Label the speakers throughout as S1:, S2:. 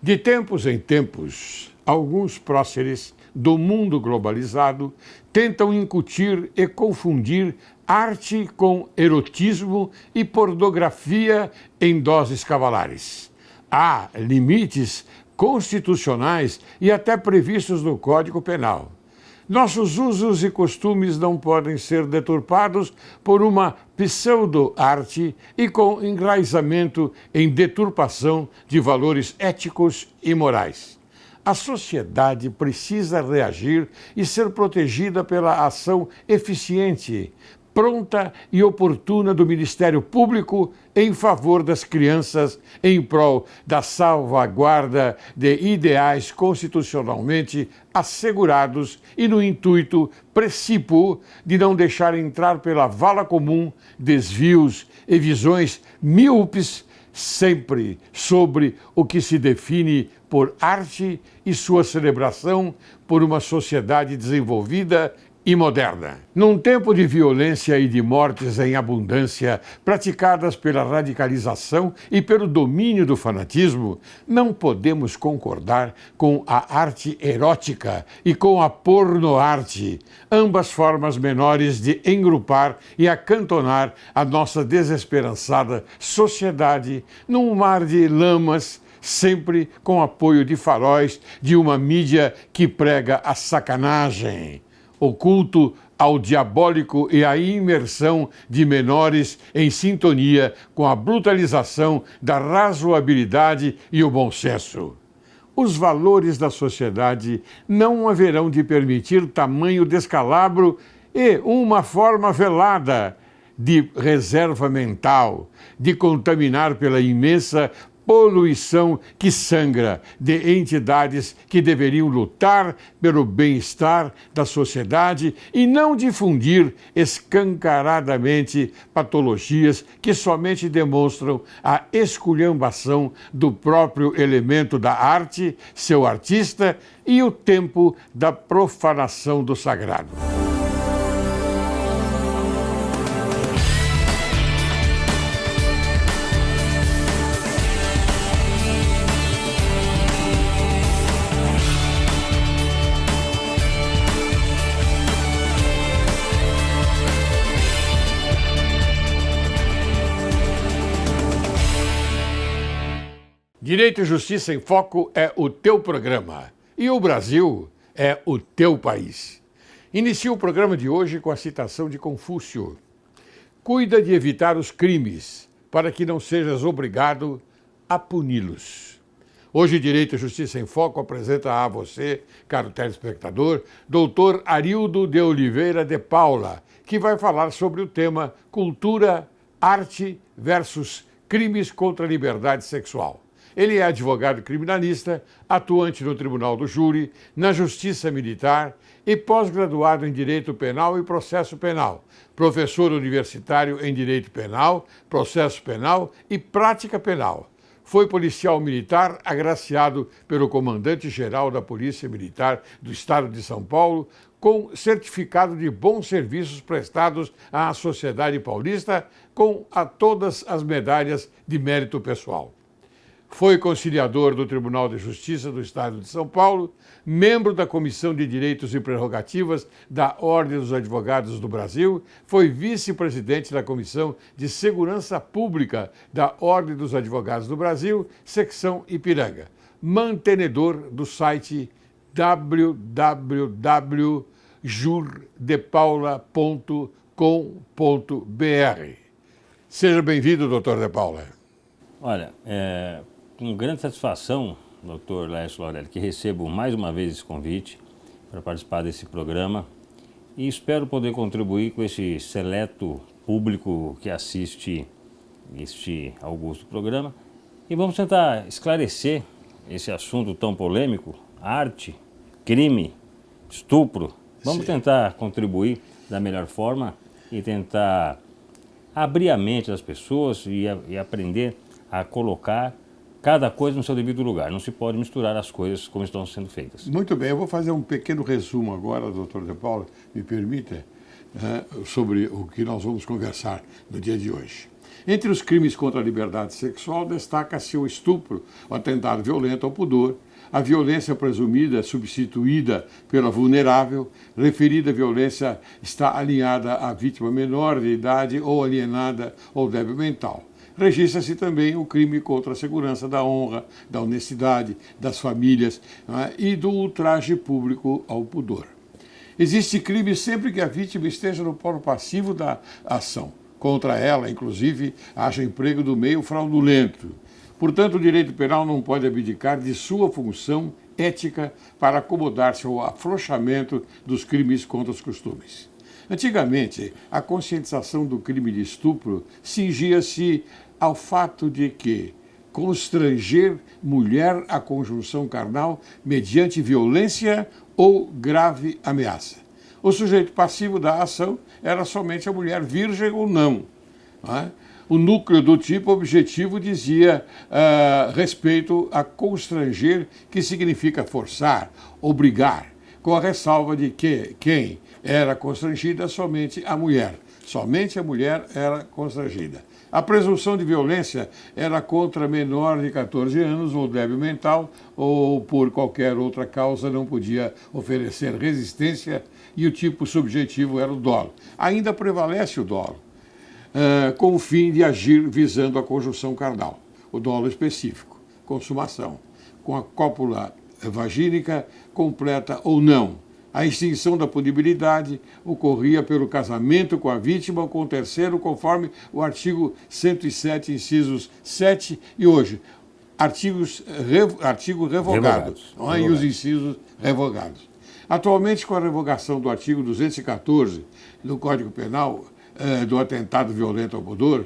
S1: De tempos em tempos, alguns próceres do mundo globalizado tentam incutir e confundir arte com erotismo e pornografia em doses cavalares. Há limites constitucionais e até previstos no Código Penal. Nossos usos e costumes não podem ser deturpados por uma pseudo-arte e com enraizamento em deturpação de valores éticos e morais. A sociedade precisa reagir e ser protegida pela ação eficiente, pronta e oportuna do Ministério Público em favor das crianças, em prol da salvaguarda de ideais constitucionalmente assegurados e no intuito precípuo de não deixar entrar pela vala comum desvios e visões míopes, sempre sobre o que se define por arte e sua celebração por uma sociedade desenvolvida e moderna. Num tempo de violência e de mortes em abundância praticadas pela radicalização e pelo domínio do fanatismo, não podemos concordar com a arte erótica e com a pornoarte, ambas formas menores de engrupar e acantonar a nossa desesperançada sociedade num mar de lamas, sempre com apoio de faróis de uma mídia que prega a sacanagem, o culto ao diabólico e a imersão de menores em sintonia com a brutalização da razoabilidade e o bom senso. Os valores da sociedade não haverão de permitir tamanho descalabro e uma forma velada de reserva mental, de contaminar pela imensa poluição que sangra de entidades que deveriam lutar pelo bem-estar da sociedade e não difundir escancaradamente patologias que somente demonstram a esculhambação do próprio elemento da arte, seu artista e o tempo da profanação do sagrado. Direito e Justiça em Foco é o teu programa e o Brasil é o teu país. Inicio o programa de hoje com a citação de Confúcio. Cuida de evitar os crimes, para que não sejas obrigado a puni-los. Hoje, Direito e Justiça em Foco apresenta a você, caro telespectador, Dr. Arildo de Oliveira de Paula, que vai falar sobre o tema Cultura, Arte versus Crimes contra a Liberdade Sexual. Ele é advogado criminalista, atuante no Tribunal do Júri, na Justiça Militar e pós-graduado em Direito Penal e Processo Penal, professor universitário em Direito Penal, Processo Penal e Prática Penal. Foi policial militar agraciado pelo comandante-geral da Polícia Militar do Estado de São Paulo, com certificado de bons serviços prestados à sociedade paulista, com todas as medalhas de mérito pessoal. Foi conciliador do Tribunal de Justiça do Estado de São Paulo, membro da Comissão de Direitos e Prerrogativas da Ordem dos Advogados do Brasil, foi vice-presidente da Comissão de Segurança Pública da Ordem dos Advogados do Brasil, secção Ipiranga, mantenedor do site www.jurdepaula.com.br. Seja bem-vindo, doutor De Paula.
S2: Olha, com grande satisfação, doutor Laércio Laurelli, que recebo mais uma vez esse convite para participar desse programa e espero poder contribuir com esse seleto público que assiste este augusto programa e vamos tentar esclarecer esse assunto tão polêmico, arte, crime, estupro. Vamos tentar contribuir da melhor forma e tentar abrir a mente das pessoas e aprender a colocar cada coisa no seu devido lugar. Não se pode misturar as coisas como estão sendo feitas.
S1: Muito bem, eu vou fazer um pequeno resumo agora, doutor De Paula, me permita, sobre o que nós vamos conversar no dia de hoje. Entre os crimes contra a liberdade sexual, destaca-se o estupro, o atentado violento ao pudor, a violência presumida substituída pela vulnerável. Referida violência está alinhada à vítima menor de idade ou alienada ou débil mental. Registra-se também o crime contra a segurança da honra, da honestidade, das famílias, e do ultraje público ao pudor. Existe crime sempre que a vítima esteja no polo passivo da ação. Contra ela, inclusive, haja emprego do meio fraudulento. Portanto, o direito penal não pode abdicar de sua função ética para acomodar-se ao afrouxamento dos crimes contra os costumes. Antigamente, a conscientização do crime de estupro cingia-se ao fato de que constranger mulher à conjunção carnal mediante violência ou grave ameaça. O sujeito passivo da ação era somente a mulher virgem ou não. O núcleo do tipo objetivo dizia respeito a constranger, que significa forçar, obrigar, com a ressalva de que quem era constrangida somente a mulher. Somente a mulher era constrangida. A presunção de violência era contra menor de 14 anos ou débil mental ou por qualquer outra causa não podia oferecer resistência e o tipo subjetivo era o dolo. Ainda prevalece o dolo, com o fim de agir visando a conjunção carnal. O dolo específico, consumação, com a cópula vagínica completa ou não. A extinção da punibilidade ocorria pelo casamento com a vítima ou com o terceiro, conforme o artigo 107, incisos 7 e hoje, artigo revogado, e os incisos revogados. Atualmente, com a revogação do artigo 214 do Código Penal, do atentado violento ao pudor,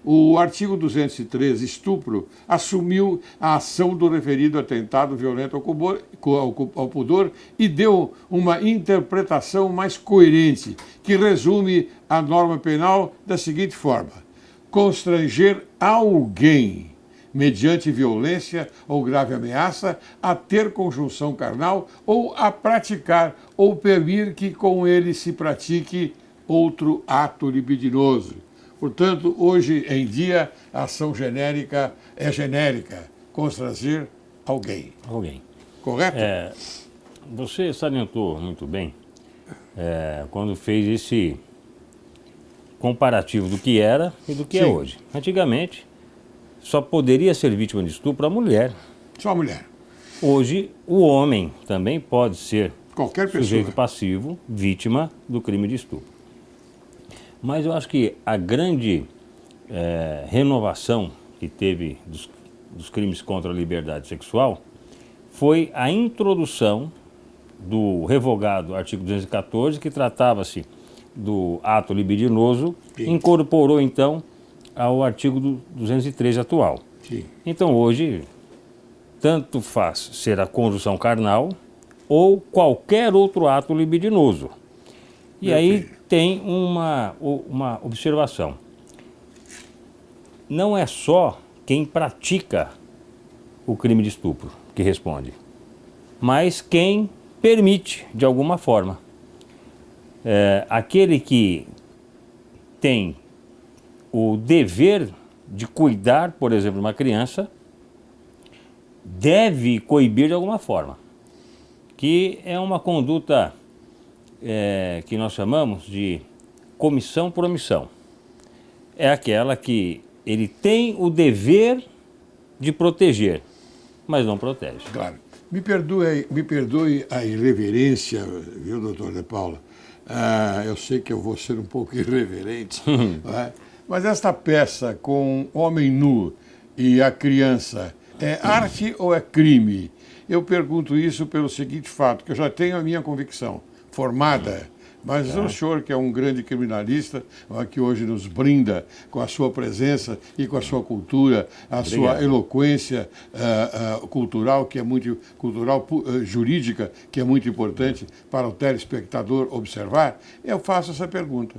S1: o artigo 213, estupro, assumiu a ação do referido atentado violento ao pudor e deu uma interpretação mais coerente, que resume a norma penal da seguinte forma: constranger alguém, mediante violência ou grave ameaça, a ter conjunção carnal ou a praticar ou permitir que com ele se pratique outro ato libidinoso. Portanto, hoje em dia, a ação genérica é genérica, constranger alguém. Correto?
S2: Você salientou muito bem quando fez esse comparativo do que era e do que é hoje. Antigamente, só poderia ser vítima de estupro a mulher.
S1: Só a mulher.
S2: Hoje, o homem também pode ser
S1: qualquer pessoa,
S2: sujeito passivo, vítima do crime de estupro. Mas eu acho que a grande renovação que teve dos crimes contra a liberdade sexual foi a introdução do revogado artigo 214, que tratava-se do ato libidinoso, incorporou então ao artigo 213 atual.
S1: Sim.
S2: Então hoje, tanto faz ser a conjunção carnal ou qualquer outro ato libidinoso. E aí tem uma observação. Não é só quem pratica o crime de estupro que responde, mas quem permite de alguma forma. Aquele que tem o dever de cuidar, por exemplo, de uma criança, deve coibir de alguma forma, que é uma conduta que nós chamamos de comissão por omissão. É aquela que ele tem o dever de proteger, mas não protege.
S1: Claro. Me perdoe a irreverência, viu, doutor De Paula? Eu sei que eu vou ser um pouco irreverente, mas esta peça com homem nu e a criança é arte ou é crime? Eu pergunto isso pelo seguinte fato, que eu já tenho a minha convicção formada, mas o senhor, que é um grande criminalista, que hoje nos brinda com a sua presença e com a sua cultura, sua eloquência cultural, que é muito jurídica, que é muito importante para o telespectador observar, eu faço essa pergunta: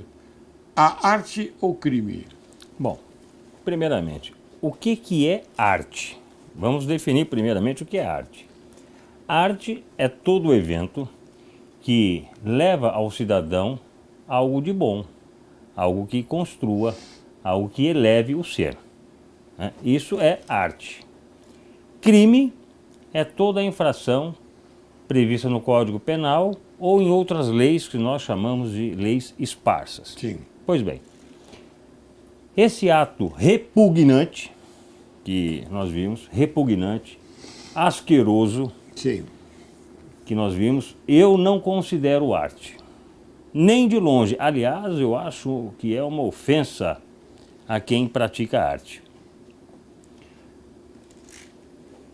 S1: a arte ou crime?
S2: Bom, primeiramente, o que é arte? Vamos definir primeiramente o que é arte. Arte é todo evento que leva ao cidadão algo de bom, algo que construa, algo que eleve o ser, né? Isso é arte. Crime é toda a infração prevista no Código Penal ou em outras leis que nós chamamos de leis esparsas.
S1: Sim.
S2: Pois bem, esse ato repugnante que nós vimos, repugnante, asqueroso,
S1: Sim.
S2: que nós vimos, eu não considero arte. Nem de longe. Aliás, eu acho que é uma ofensa a quem pratica arte.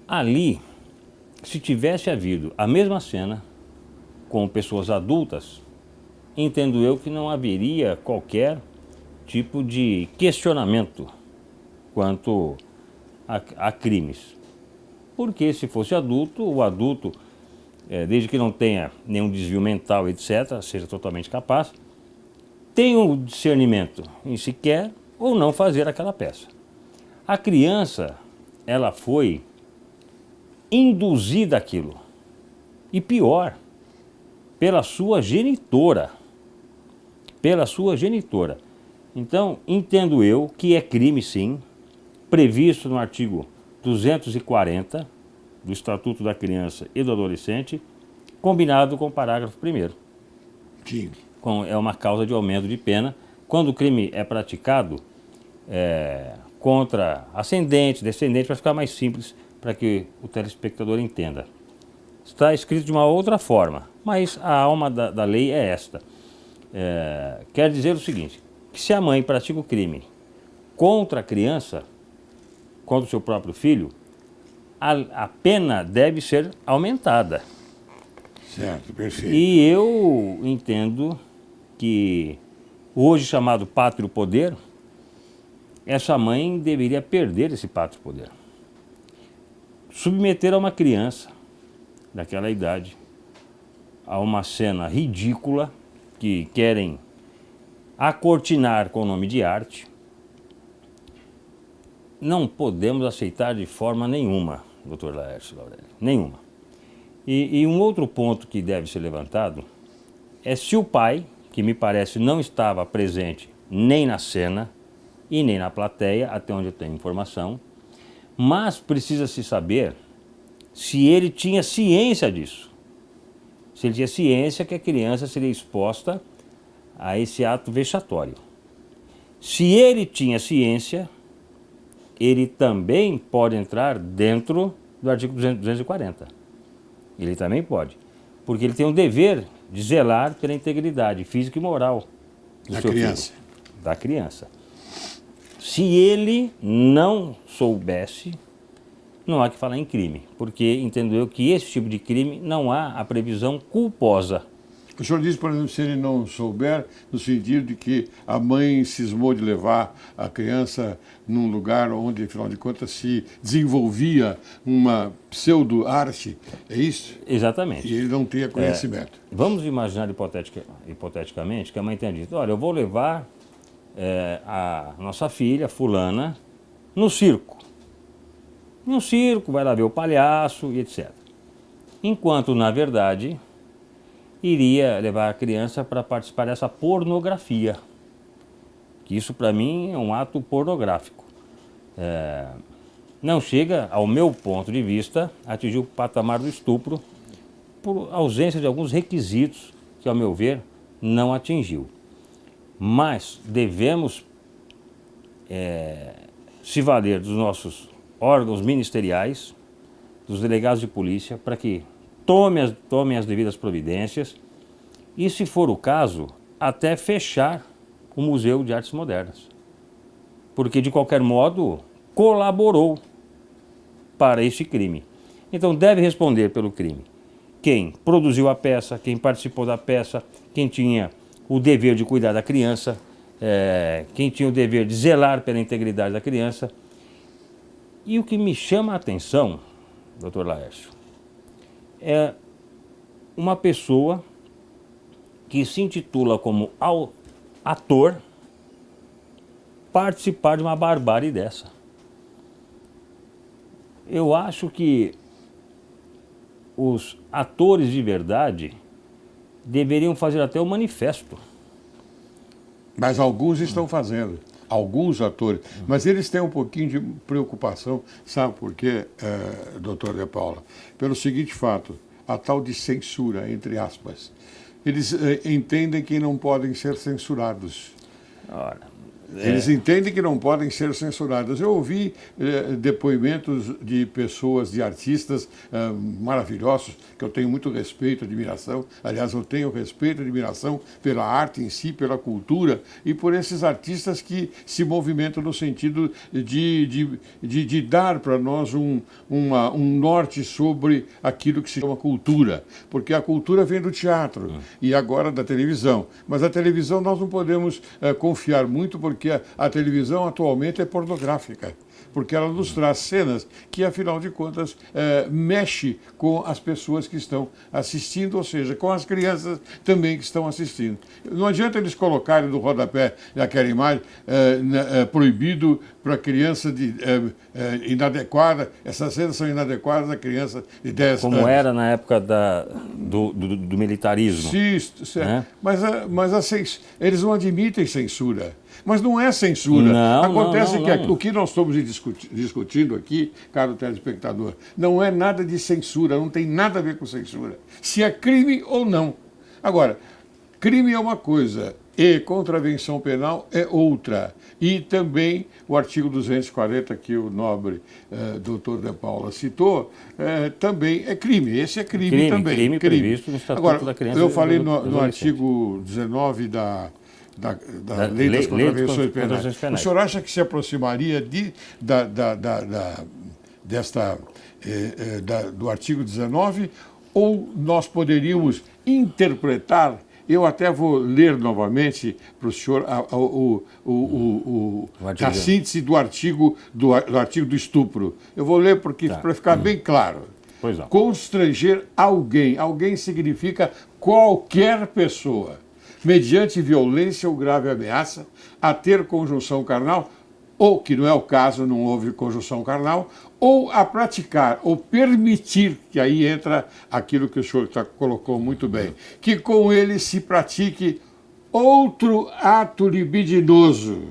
S2: Ali, se tivesse havido a mesma cena com pessoas adultas, entendo eu que não haveria qualquer tipo de questionamento quanto a crimes. Porque se fosse adulto, o adulto, desde que não tenha nenhum desvio mental, etc., seja totalmente capaz, tem o discernimento em se quer ou não fazer aquela peça. A criança, ela foi induzida àquilo. E pior, pela sua genitora. Pela sua genitora. Então, entendo eu que é crime, sim, previsto no artigo 240 do Estatuto da Criança e do Adolescente, combinado com o parágrafo 1º.
S1: Sim.
S2: É uma causa de aumento de pena quando o crime é praticado contra ascendente, descendente, para ficar mais simples, para que o telespectador entenda. Está escrito de uma outra forma, mas a alma da lei é esta. Quer dizer o seguinte, que se a mãe pratica o crime contra a criança, contra o seu próprio filho, a pena deve ser aumentada.
S1: Certo, perfeito.
S2: E eu entendo que, hoje chamado pátrio poder, essa mãe deveria perder esse pátrio poder. Submeter a uma criança daquela idade a uma cena ridícula que querem acortinar com o nome de arte, não podemos aceitar de forma nenhuma, Dr. Laércio Laurelli, nenhuma. E um outro ponto que deve ser levantado é se o pai, que me parece não estava presente nem na cena e nem na plateia, até onde eu tenho informação, mas precisa-se saber se ele tinha ciência disso. Se ele tinha ciência que a criança seria exposta a esse ato vexatório. Se ele tinha ciência, ele também pode entrar dentro do artigo 240. Ele também pode, porque ele tem o dever de zelar pela integridade física e moral do seu
S1: criança.
S2: filho, da criança. Se ele não soubesse, não há que falar em crime, porque entendo eu que esse tipo de crime não há a previsão culposa.
S1: O senhor diz, por exemplo, se ele não souber, no sentido de que a mãe cismou de levar a criança num lugar onde, afinal de contas, se desenvolvia uma pseudo-arte, é isso?
S2: Exatamente.
S1: E ele não teria conhecimento.
S2: Vamos imaginar hipoteticamente que a mãe tenha dito, olha, eu vou levar a nossa filha, fulana, no circo. No circo, vai lá ver o palhaço e etc. Enquanto, na verdade, iria levar a criança para participar dessa pornografia. Que isso, para mim, é um ato pornográfico. Não chega, ao meu ponto de vista, a atingir o patamar do estupro por ausência de alguns requisitos que, ao meu ver, não atingiu. Mas devemos se valer dos nossos órgãos ministeriais, dos delegados de polícia, para que tomem as devidas providências e, se for o caso, até fechar o Museu de Artes Modernas. Porque, de qualquer modo, colaborou para este crime. Então, deve responder pelo crime quem produziu a peça, quem participou da peça, quem tinha o dever de cuidar da criança, quem tinha o dever de zelar pela integridade da criança. E o que me chama a atenção, Dr. Laércio, é uma pessoa que se intitula como ator participar de uma barbárie dessa. Eu acho que os atores de verdade deveriam fazer até o manifesto.
S1: Mas alguns estão fazendo. alguns atores, mas eles têm um pouquinho de preocupação, sabe por quê, doutor De Paula? Pelo seguinte fato, a tal de censura, entre aspas. Eles entendem que não podem ser censurados.
S2: Ora,
S1: Eles entendem que não podem ser censurados. Eu ouvi depoimentos de pessoas, de artistas maravilhosos, que eu tenho muito respeito, admiração. Aliás, eu tenho respeito e admiração pela arte em si, pela cultura, e por esses artistas que se movimentam no sentido de dar para nós um norte sobre aquilo que se chama cultura. Porque a cultura vem do teatro e agora da televisão. Mas a televisão nós não podemos confiar muito, porque a televisão atualmente é pornográfica, porque ela nos traz cenas que, afinal de contas, mexe com as pessoas que estão assistindo, ou seja, com as crianças também que estão assistindo. Não adianta eles colocarem no rodapé aquela imagem proibido para criança inadequada, essas cenas são inadequadas a criança de 10 anos.
S2: como era na época do militarismo.
S1: Sim,
S2: né?
S1: mas eles não admitem censura. Mas não é censura.
S2: Não,
S1: Acontece
S2: não,
S1: que
S2: não.
S1: o que nós estamos discutindo aqui, caro telespectador, não é nada de censura, não tem nada a ver com censura. Se é crime ou não. Agora, crime é uma coisa e contravenção penal é outra. E também o artigo 240, que o nobre doutor De Paula citou, também é crime. Esse é crime também.
S2: Crime previsto no Estatuto
S1: Agora,
S2: da Criança
S1: eu
S2: e
S1: falei
S2: do
S1: no
S2: Adolescente.
S1: artigo 19 da Lei das
S2: Lei de
S1: Contravenções
S2: Contravenções
S1: Penais.
S2: Penais.
S1: O senhor acha que se aproximaria do artigo 19 ou nós poderíamos interpretar? Eu até vou ler novamente para o senhor a síntese do artigo do estupro. Eu vou ler para ficar bem claro.
S2: Pois não.
S1: Constranger alguém. Alguém significa qualquer pessoa, mediante violência ou grave ameaça, a ter conjunção carnal, ou, que não é o caso, não houve conjunção carnal, ou a praticar, ou permitir, que aí entra aquilo que o senhor colocou muito bem, que com ele se pratique outro ato libidinoso.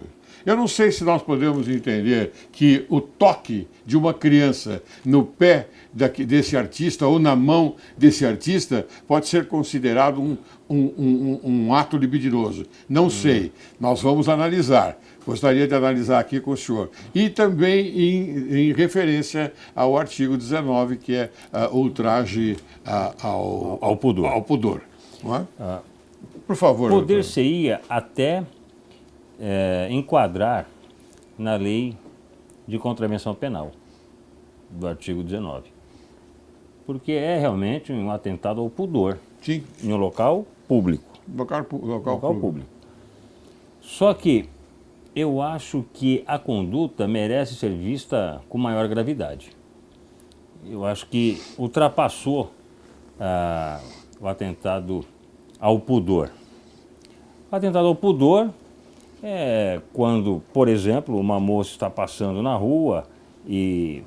S1: Eu não sei se nós podemos entender que o toque de uma criança no pé desse artista ou na mão desse artista pode ser considerado um ato libidinoso. Não sei, nós vamos analisar. Gostaria de analisar aqui com o senhor. E também em referência ao artigo 19, que é ultraje
S2: ao pudor.
S1: Ao pudor. Não é? Por favor.
S2: Poder-se-ia até enquadrar na lei de contravenção penal do artigo 19. Porque é realmente um atentado ao pudor.
S1: Sim.
S2: Em um local público.
S1: Local
S2: público. Só que eu acho que a conduta merece ser vista com maior gravidade. Eu acho que ultrapassou o atentado ao pudor. O atentado ao pudor é quando, por exemplo, uma moça está passando na rua e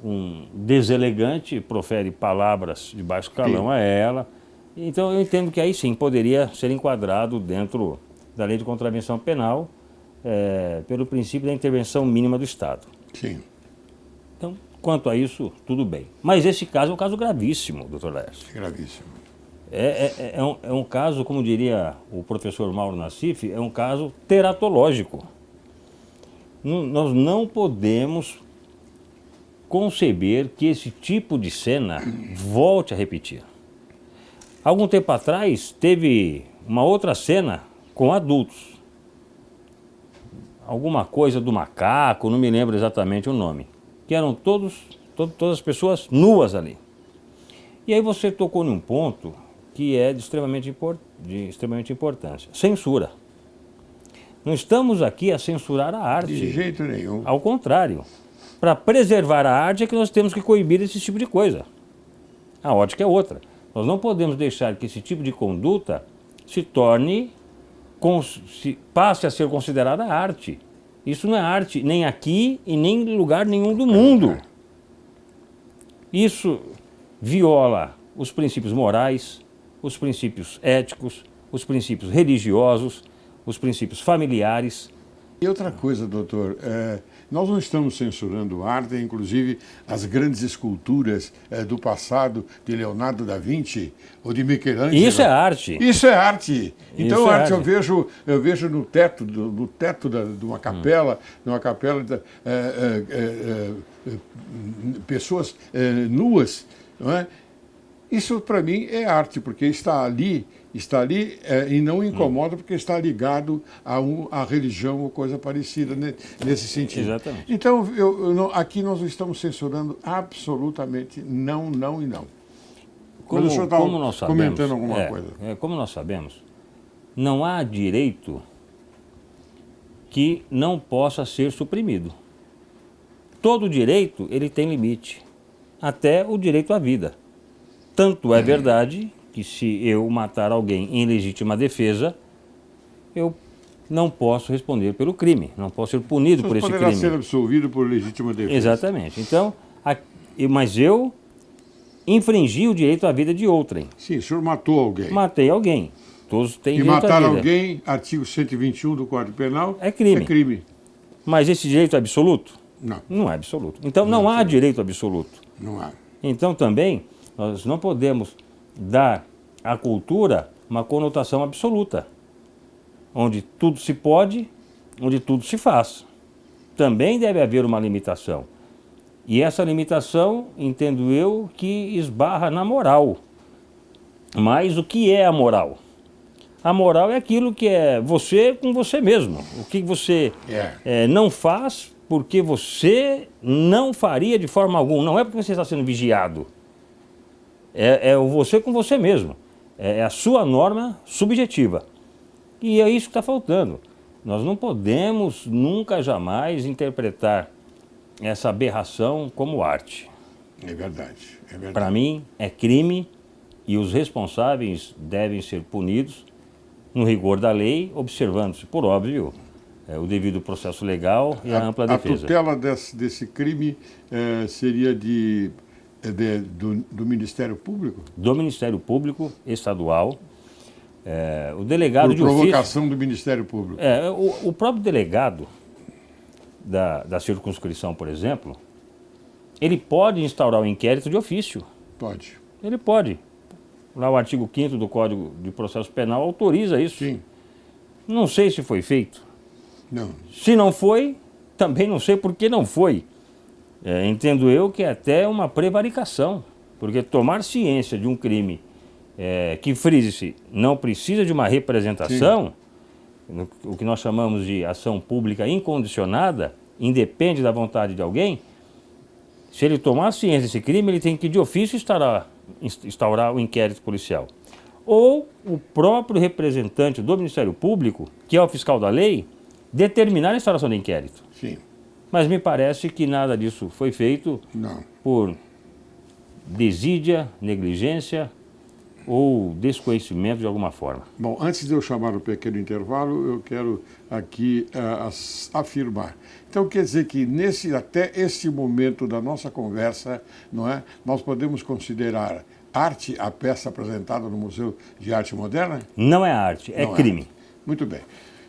S2: um deselegante profere palavras de baixo calão a ela. Então eu entendo que aí sim poderia ser enquadrado dentro da lei de contravenção penal pelo princípio da intervenção mínima do Estado.
S1: Sim.
S2: Então, quanto a isso, tudo bem. Mas esse caso é um caso gravíssimo, doutor Laércio.
S1: Gravíssimo.
S2: É um caso, como diria o professor Mauro Nassif, é um caso teratológico. Nós não podemos conceber que esse tipo de cena volte a repetir. Algum tempo atrás, teve uma outra cena com adultos. Alguma coisa do macaco, não me lembro exatamente o nome. Que eram todas as pessoas nuas ali. E aí você tocou num ponto que é de extremamente importância. Censura. Não estamos aqui a censurar a arte.
S1: De jeito nenhum.
S2: Ao contrário. Para preservar a arte é que nós temos que coibir esse tipo de coisa. A ótica é outra. Nós não podemos deixar que esse tipo de conduta passe a ser considerada arte. Isso não é arte nem aqui e nem em lugar nenhum do mundo. Isso viola os princípios morais, os princípios éticos, os princípios religiosos, os princípios familiares.
S1: E outra coisa, doutor, nós não estamos censurando arte, inclusive as grandes esculturas do passado de Leonardo da Vinci ou de Michelangelo.
S2: Isso é arte.
S1: Isso é arte. Então,
S2: Isso é
S1: arte
S2: arte.
S1: eu vejo no teto, de uma capela, pessoas nuas, não é? Isso para mim é arte, porque está ali e não incomoda porque está ligado a religião ou coisa parecida, né, nesse sentido.
S2: Exatamente.
S1: Então, aqui nós não estamos censurando absolutamente não, não e não.
S2: Como nós sabemos,
S1: comentando alguma coisa.
S2: Como nós sabemos, não há direito que não possa ser suprimido. Todo direito ele tem limite, até o direito à vida. Tanto é verdade que se eu matar alguém em legítima defesa, eu não posso responder pelo crime, não posso ser punido por esse crime.
S1: Poderá ser absolvido por legítima defesa.
S2: Exatamente. Então, mas eu infringi o direito à vida de outrem.
S1: Sim, o senhor matou alguém.
S2: Matei alguém. Todos têm direito à vida.
S1: E matar alguém, artigo 121 do Código Penal,
S2: é crime.
S1: É crime.
S2: Mas esse direito é absoluto?
S1: Não.
S2: Não é absoluto. Então não há direito absoluto.
S1: Não há.
S2: Então também nós não podemos dar à cultura uma conotação absoluta, onde tudo se pode, onde tudo se faz. Também deve haver uma limitação. E essa limitação, entendo eu, que esbarra na moral. Mas o que é a moral? A moral é aquilo que é você com você mesmo. O que você não faz porque você não faria de forma alguma. Não é porque você está sendo vigiado. É o você com você mesmo. É a sua norma subjetiva. E é isso que está faltando. Nós não podemos nunca, jamais interpretar essa aberração como arte.
S1: É verdade. É verdade.
S2: Para mim, é crime e os responsáveis devem ser punidos no rigor da lei, observando-se, por óbvio, o devido processo legal e a ampla defesa.
S1: A tutela desse crime seria do Ministério Público?
S2: Do Ministério Público Estadual. O delegado de ofício...
S1: Por provocação do Ministério Público.
S2: O próprio delegado da circunscrição, por exemplo, ele pode instaurar o inquérito de ofício.
S1: Pode.
S2: Ele pode. Lá o artigo 5º do Código de Processo Penal autoriza isso.
S1: Sim.
S2: Não sei se foi feito.
S1: Não.
S2: Se não foi, também não sei por que não foi. Entendo eu que é até uma prevaricação, porque tomar ciência de um crime que, frise-se, não precisa de uma representação, o que nós chamamos de ação pública incondicionada, independe da vontade de alguém, se ele tomar ciência desse crime, ele tem que de ofício instaurar o inquérito policial. Ou o próprio representante do Ministério Público, que é o fiscal da lei, determinar a instauração do inquérito.
S1: Sim.
S2: Mas me parece que nada disso foi feito por desídia, negligência ou desconhecimento de alguma forma.
S1: Bom, antes de eu chamar o pequeno intervalo, eu quero aqui afirmar. Então, quer dizer que até este momento da nossa conversa, não é, nós podemos considerar arte a peça apresentada no Museu de Arte Moderna?
S2: Não é arte, é crime.
S1: Muito bem.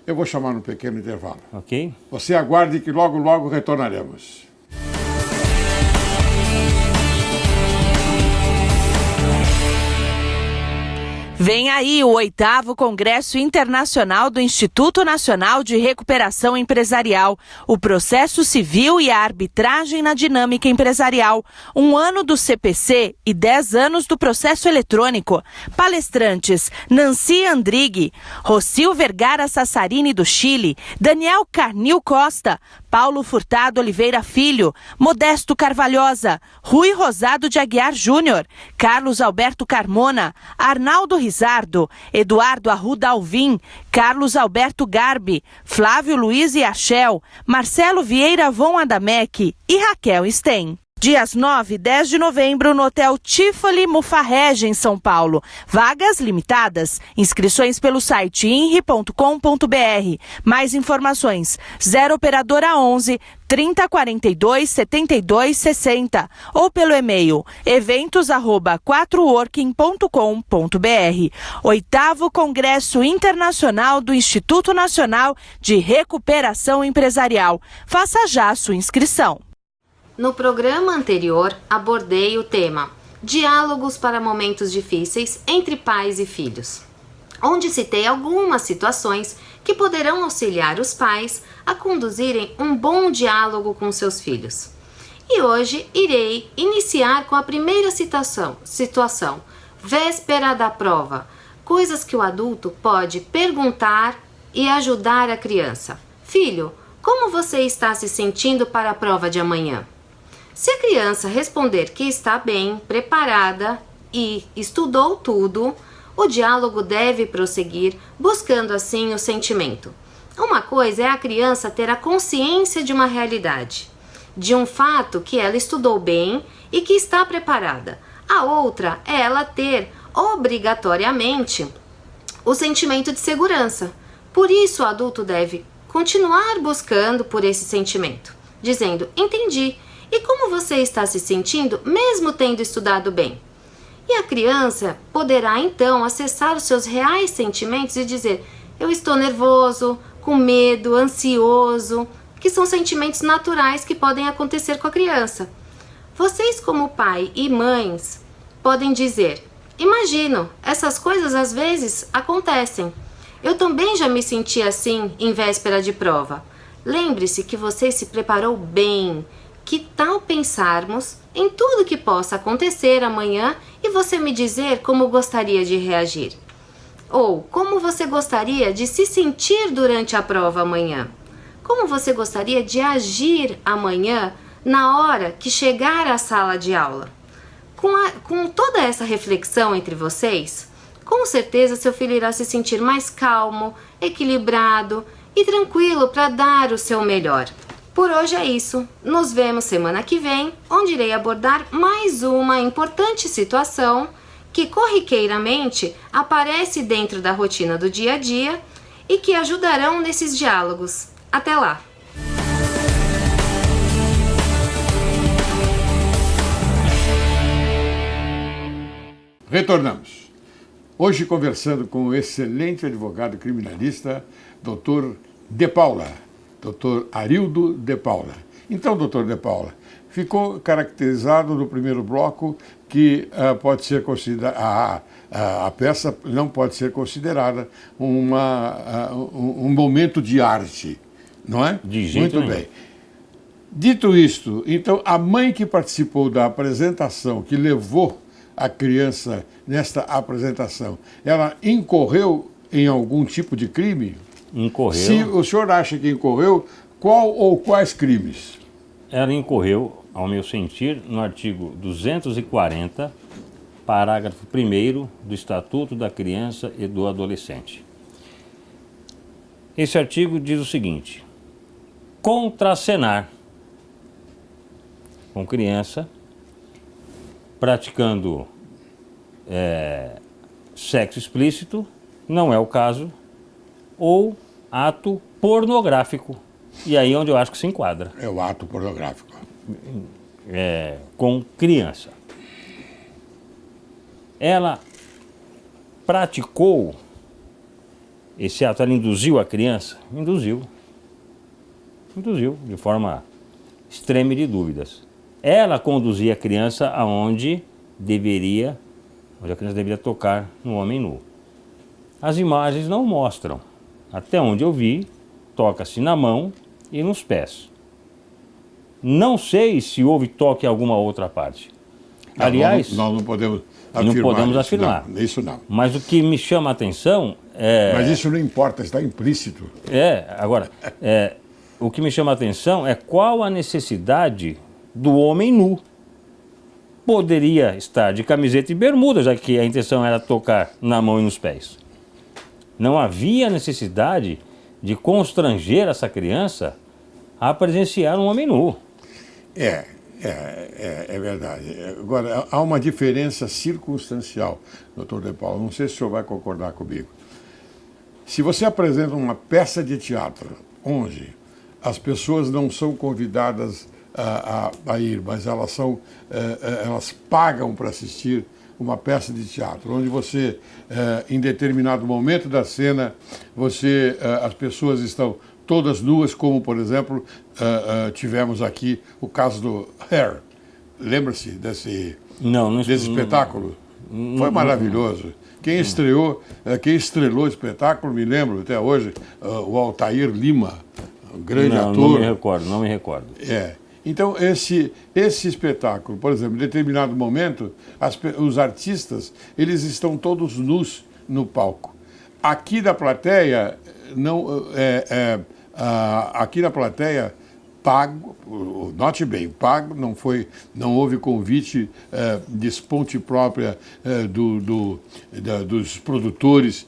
S1: Eu vou chamar um pequeno intervalo.
S2: Ok.
S1: Você aguarde que logo, logo retornaremos.
S3: Vem aí o 8º Congresso Internacional do Instituto Nacional de Recuperação Empresarial, o processo civil e a arbitragem na dinâmica empresarial, 1 ano do CPC e 10 anos do processo eletrônico. Palestrantes: Nancy Andrighi, Rocio Vergara Sassarini do Chile, Daniel Carnil Costa, Paulo Furtado Oliveira Filho, Modesto Carvalhosa, Rui Rosado de Aguiar Júnior, Carlos Alberto Carmona, Arnaldo Rizardo, Eduardo Arruda Alvim, Carlos Alberto Garbi, Flávio Luiz Iachel, Marcelo Vieira Von Adamec e Raquel Sten. Dias 9 e 10 de novembro no Hotel Tivoli Mufarrege, em São Paulo. Vagas limitadas. Inscrições pelo site inri.com.br. Mais informações: 0 operadora 11 3042 7260 ou pelo e-mail eventos@4working.com.br. 8º Congresso Internacional do Instituto Nacional de Recuperação Empresarial. Faça já a sua inscrição.
S4: No programa anterior, abordei o tema Diálogos para momentos difíceis entre pais e filhos, onde citei algumas situações que poderão auxiliar os pais a conduzirem um bom diálogo com seus filhos. E hoje irei iniciar com a primeira situação, véspera da prova, coisas que o adulto pode perguntar e ajudar a criança. Filho, como você está se sentindo para a prova de amanhã? Se a criança responder que está bem, preparada e estudou tudo, o diálogo deve prosseguir, buscando assim o sentimento. Uma coisa é a criança ter a consciência de uma realidade, de um fato que ela estudou bem e que está preparada. A outra é ela ter, obrigatoriamente, o sentimento de segurança. Por isso, o adulto deve continuar buscando por esse sentimento, dizendo: entendi. E como você está se sentindo, mesmo tendo estudado bem? E a criança poderá então acessar os seus reais sentimentos e dizer: eu estou nervoso, com medo, ansioso, que são sentimentos naturais que podem acontecer com a criança. Vocês, como pai e mães, podem dizer: imagino, essas coisas às vezes acontecem. Eu também já me senti assim em véspera de prova. Lembre-se que você se preparou bem. Que tal pensarmos em tudo que possa acontecer amanhã e você me dizer como gostaria de reagir? Ou como você gostaria de se sentir durante a prova amanhã? Como você gostaria de agir amanhã na hora que chegar à sala de aula? Com toda essa reflexão entre vocês, com certeza seu filho irá se sentir mais calmo, equilibrado e tranquilo para dar o seu melhor. Por hoje é isso. Nos vemos semana que vem, onde irei abordar mais uma importante situação que corriqueiramente aparece dentro da rotina do dia a dia e que ajudarão nesses diálogos. Até lá!
S1: Retornamos. Hoje conversando com o excelente advogado criminalista, Dr. De Paula. Dr. Arildo De Paula. Então, doutor De Paula, ficou caracterizado no primeiro bloco que pode ser considerada, a peça não pode ser considerada um momento de arte, não é?
S2: De jeito nenhum.
S1: Muito bem. Dito isto, então, a mãe que participou da apresentação, que levou a criança nesta apresentação, ela incorreu em algum tipo de crime?
S2: Incorreu.
S1: Se o senhor acha que incorreu, qual ou quais crimes?
S2: Ela incorreu, ao meu sentir, no artigo 240, parágrafo 1º do Estatuto da Criança e do Adolescente. Esse artigo diz o seguinte: contracenar com criança praticando sexo explícito, não é o caso, ou ato pornográfico. E aí é onde eu acho que se enquadra.
S1: É o ato pornográfico.
S2: Com criança. Ela praticou esse ato, ela induziu a criança? Induziu. Induziu, de forma extrema de dúvidas. Ela conduzia a criança onde a criança deveria tocar no homem nu. As imagens não mostram. Até onde eu vi, toca-se na mão e nos pés. Não sei se houve toque em alguma outra parte.
S1: Não,
S2: Aliás,
S1: nós não podemos afirmar.
S2: não podemos
S1: isso,
S2: afirmar.
S1: Não, isso não.
S2: Mas o que me chama a atenção é...
S1: Mas isso não importa, está implícito.
S2: O que me chama a atenção é qual a necessidade do homem nu. Poderia estar de camiseta e bermuda, já que a intenção era tocar na mão e nos pés. Não havia necessidade de constranger essa criança a presenciar um homem nu.
S1: É verdade. Agora, há uma diferença circunstancial, doutor De Paulo, não sei se o senhor vai concordar comigo. Se você apresenta uma peça de teatro onde as pessoas não são convidadas a ir, mas elas pagam para assistir uma peça de teatro, onde você, em determinado momento da cena, as pessoas estão todas nuas, como, por exemplo, tivemos aqui o caso do Hair. Lembra-se desse espetáculo? Foi maravilhoso. Quem estrelou o espetáculo, me lembro até hoje, o Altair Lima, um grande ator.
S2: Não me recordo.
S1: Então, esse espetáculo, por exemplo, em determinado momento, os artistas, eles estão todos nus no palco. Aqui da plateia, pago, note bem, pago, não houve convite de esponte própria dos produtores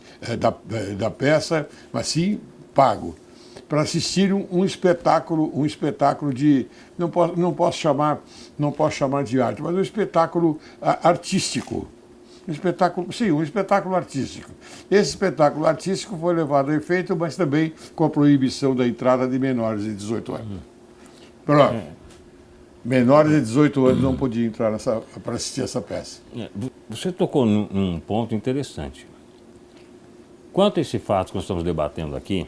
S1: da peça, mas sim pago, para assistir um espetáculo de, não posso chamar de arte, mas um espetáculo artístico. Um espetáculo artístico. Esse espetáculo artístico foi levado a efeito, mas também com a proibição da entrada de menores de 18 anos. Pronto. Menores de 18 anos não podiam entrar para assistir essa peça.
S2: Você tocou num ponto interessante. Quanto a esse fato que nós estamos debatendo aqui,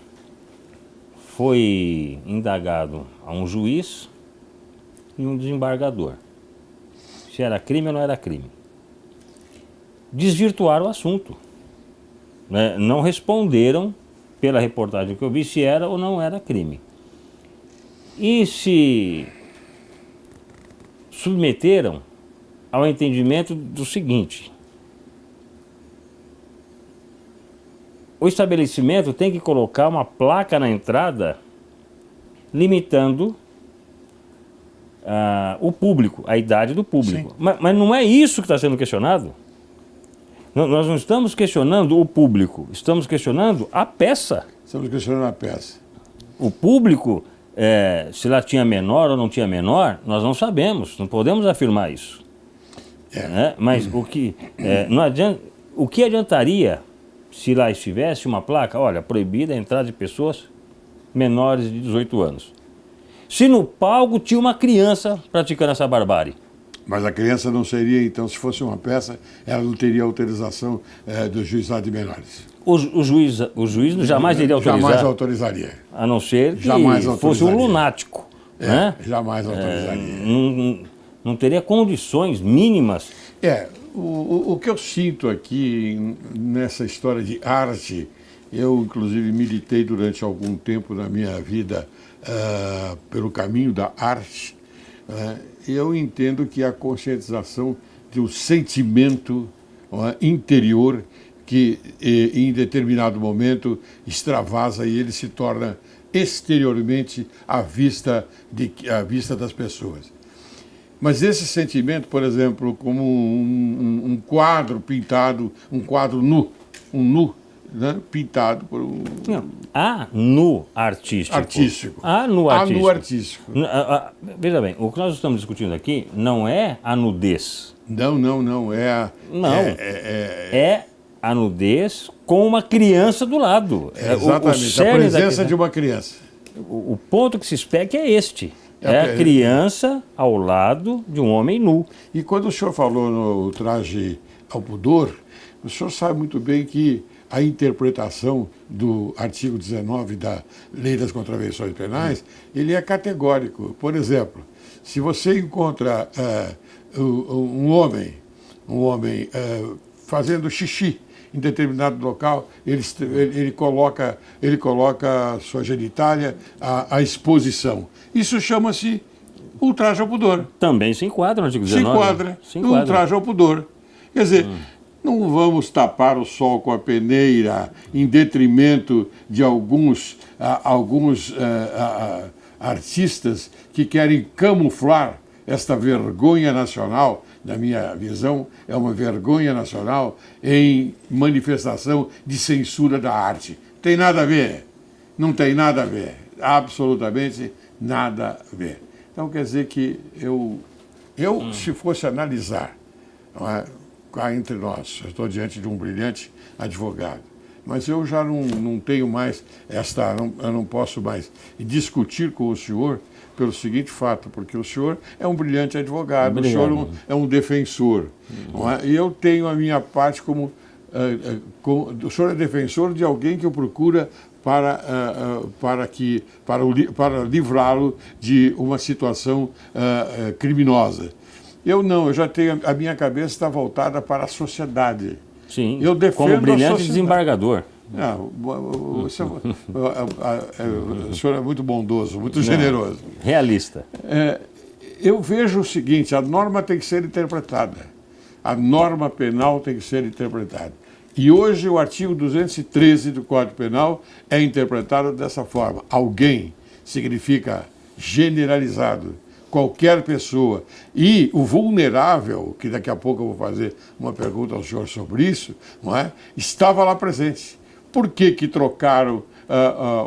S2: foi indagado a um juiz e um desembargador. Se era crime ou não era crime. Desvirtuaram o assunto. Né? Não responderam, pela reportagem que eu vi, se era ou não era crime. E se submeteram ao entendimento do seguinte: o estabelecimento tem que colocar uma placa na entrada limitando o público, a idade do público. Mas não é isso que está sendo questionado. Nós não estamos questionando o público, estamos questionando a peça.
S1: Estamos questionando a peça.
S2: O público, se lá tinha menor ou não tinha menor, nós não sabemos, não podemos afirmar isso. Mas o que adiantaria se lá estivesse uma placa, olha, proibida a entrada de pessoas menores de 18 anos. Se no palco tinha uma criança praticando essa barbárie.
S1: Mas a criança não seria, então, se fosse uma peça, ela não teria autorização do juizado de menores.
S2: O juiz jamais iria autorizar.
S1: Jamais autorizaria.
S2: A não ser que fosse um lunático.
S1: Jamais autorizaria.
S2: Não teria condições mínimas.
S1: O que eu sinto aqui nessa história de arte, eu inclusive militei durante algum tempo na minha vida pelo caminho da arte, eu entendo que a conscientização de um sentimento interior que em determinado momento extravasa e ele se torna exteriormente à vista das pessoas. Mas esse sentimento, por exemplo, como um quadro pintado, um quadro nu, né, pintado por um...
S2: Há nu artístico. Há nu artístico. Veja bem, o que nós estamos discutindo aqui não é a nudez.
S1: Não.
S2: É a nudez com uma criança do lado.
S1: Exatamente, a presença de uma criança.
S2: O ponto que se espera é este. É a criança ao lado de um homem nu.
S1: E quando o senhor falou no traje ao pudor, o senhor sabe muito bem que a interpretação do artigo 19 da Lei das Contravenções Penais, ele é categórico. Por exemplo, se você encontra um homem fazendo xixi em determinado local, ele coloca sua genitália à exposição. Isso chama-se ultraje ao pudor.
S2: Também se enquadra no artigo 19.
S1: Se enquadra. Ultraje ao pudor. Quer dizer, não vamos tapar o sol com a peneira em detrimento de alguns artistas que querem camuflar esta vergonha nacional. Na minha visão, é uma vergonha nacional em manifestação de censura da arte. Tem nada a ver. Não tem nada a ver. Absolutamente nada a ver. Então, quer dizer que eu Eu, se fosse analisar, não é, cá entre nós, eu estou diante de um brilhante advogado, mas eu já não tenho mais eu não posso mais discutir com o senhor pelo seguinte fato, porque o senhor é um brilhante advogado, o senhor é um defensor, não é? E eu tenho a minha parte como o senhor é defensor de alguém que eu procura para livrá-lo de uma situação criminosa. Eu não, eu já tenho, a minha cabeça está voltada para a sociedade.
S2: Sim,
S1: eu defendo
S2: como brilhante desembargador.
S1: O senhor é muito bondoso, muito generoso.
S2: Realista.
S1: Eu vejo o seguinte, a norma tem que ser interpretada. A norma penal tem que ser interpretada. E hoje o artigo 213 do Código Penal é interpretado dessa forma. Alguém significa generalizado, qualquer pessoa. E o vulnerável, que daqui a pouco eu vou fazer uma pergunta ao senhor sobre isso, não é? Estava lá presente. Por que trocaram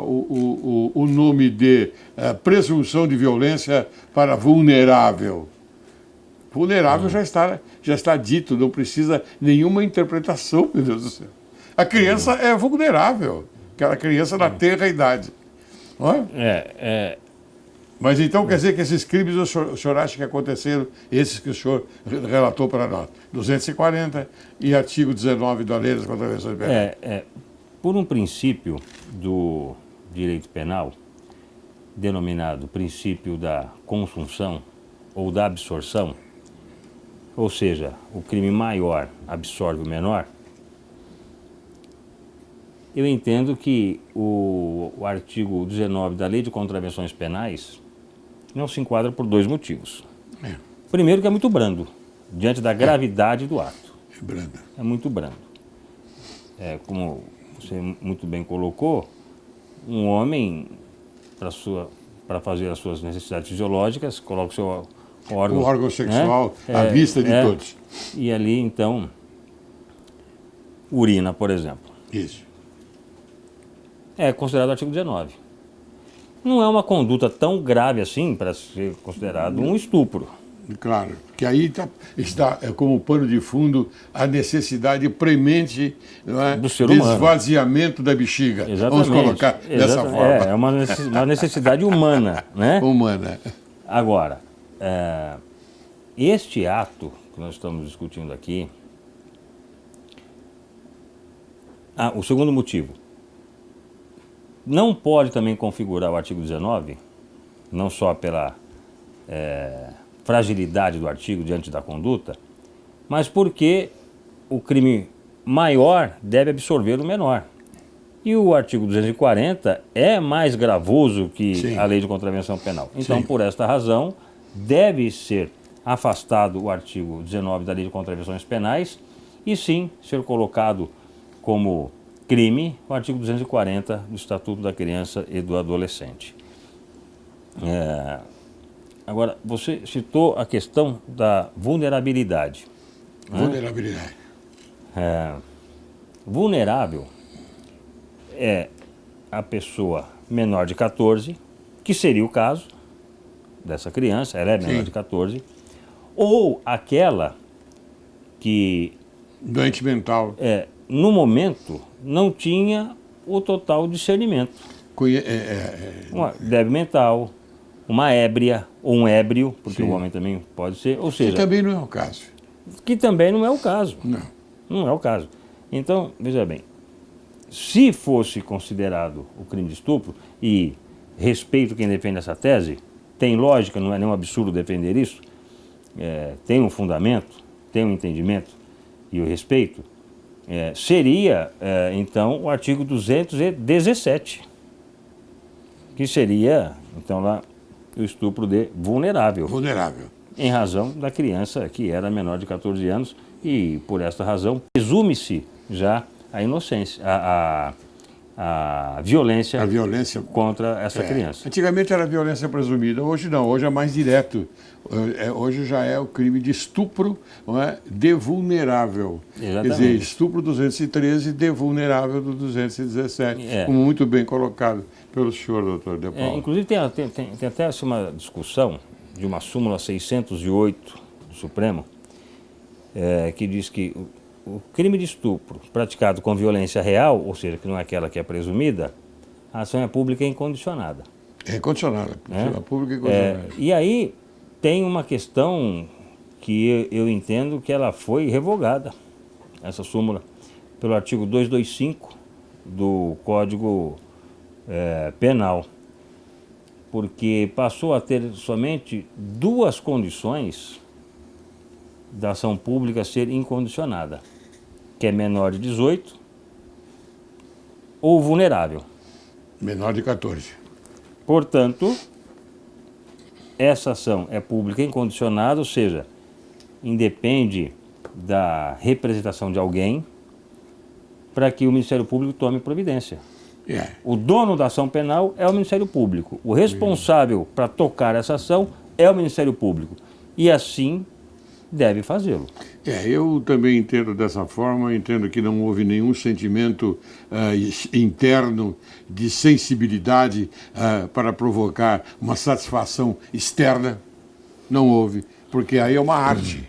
S1: o nome de presunção de violência para vulnerável? Vulnerável já está dito, não precisa nenhuma interpretação, meu Deus do céu. A criança é vulnerável, aquela criança na tenra idade. Não é? Mas então quer dizer que esses crimes o senhor acha que aconteceram, esses que o senhor relatou para nós, 240 e artigo 19 da Lei das Contravenções Penais.
S2: Por um princípio do direito penal, denominado princípio da consunção ou da absorção, ou seja, o crime maior absorve o menor, eu entendo que o artigo 19 da Lei de Contravenções Penais não se enquadra por dois motivos. Primeiro, que é muito brando, diante da gravidade do ato.
S1: É brando.
S2: É muito brando. Como você muito bem colocou, um homem, para fazer as suas necessidades fisiológicas, coloca o seu órgão...
S1: O órgão sexual à vista de todos.
S2: E ali, então, urina, por exemplo.
S1: Isso.
S2: É considerado artigo 19. Não é uma conduta tão grave assim para ser considerado um estupro.
S1: Claro, que aí está como pano de fundo a necessidade premente, não é,
S2: do ser
S1: de
S2: humano.
S1: esvaziamento da bexiga.
S2: Exatamente.
S1: Vamos colocar dessa forma.
S2: É uma necessidade humana, né?
S1: Humana.
S2: Agora, este ato que nós estamos discutindo aqui, o segundo motivo, não pode também configurar o artigo 19, não só pela fragilidade do artigo diante da conduta, mas porque o crime maior deve absorver o menor. E o artigo 240 é mais gravoso que a Lei de Contravenção Penal. Então, por esta razão, deve ser afastado o artigo 19 da Lei de Contravenções Penais e sim ser colocado como crime o artigo 240 do Estatuto da Criança e do Adolescente. Agora, você citou a questão da vulnerabilidade.
S1: Vulnerabilidade.
S2: Vulnerável é a pessoa menor de 14, que seria o caso dessa criança, ela é menor de 14, ou aquela que...
S1: Doente mental.
S2: No momento, não tinha o total discernimento. Uma débil mental, uma ébria ou um ébrio, porque o homem também pode ser, ou seja...
S1: Que também não é o caso.
S2: Que também não é o caso.
S1: Não.
S2: Não é o caso. Então, veja bem, se fosse considerado o crime de estupro, e respeito quem defende essa tese, tem lógica, não é nenhum absurdo defender isso, tem um fundamento, tem um entendimento e o respeito, seria, então, o artigo 217, que seria, então, lá, o estupro de vulnerável.
S1: Vulnerável.
S2: Em razão da criança que era menor de 14 anos e, por esta razão, presume-se já a inocência, a violência contra essa criança.
S1: Antigamente era violência presumida, hoje não, hoje é mais direto. Hoje já é o crime de estupro, não é, de vulnerável.
S2: Exatamente.
S1: Quer dizer, estupro 213 de vulnerável do 217, como muito bem colocado pelo senhor, doutor De Paulo.
S2: Inclusive tem até uma discussão de uma súmula 608 do Supremo, que diz que o crime de estupro praticado com violência real, ou seja, que não é aquela que é presumida, a ação é pública e incondicionada.
S1: É incondicionada, pública e incondicionada.
S2: E aí tem uma questão que eu entendo que ela foi revogada, essa súmula, pelo artigo 225 do Código Penal, porque passou a ter somente duas condições da ação pública ser incondicionada, que é menor de 18 ou vulnerável.
S1: Menor de 14.
S2: Portanto, essa ação é pública incondicionada, ou seja, independe da representação de alguém para que o Ministério Público tome providência. O dono da ação penal é o Ministério Público. O responsável para tocar essa ação é o Ministério Público. E assim deve fazê-lo.
S1: Eu também entendo dessa forma, entendo que não houve nenhum sentimento interno de sensibilidade para provocar uma satisfação externa. Não houve, porque aí é uma arte.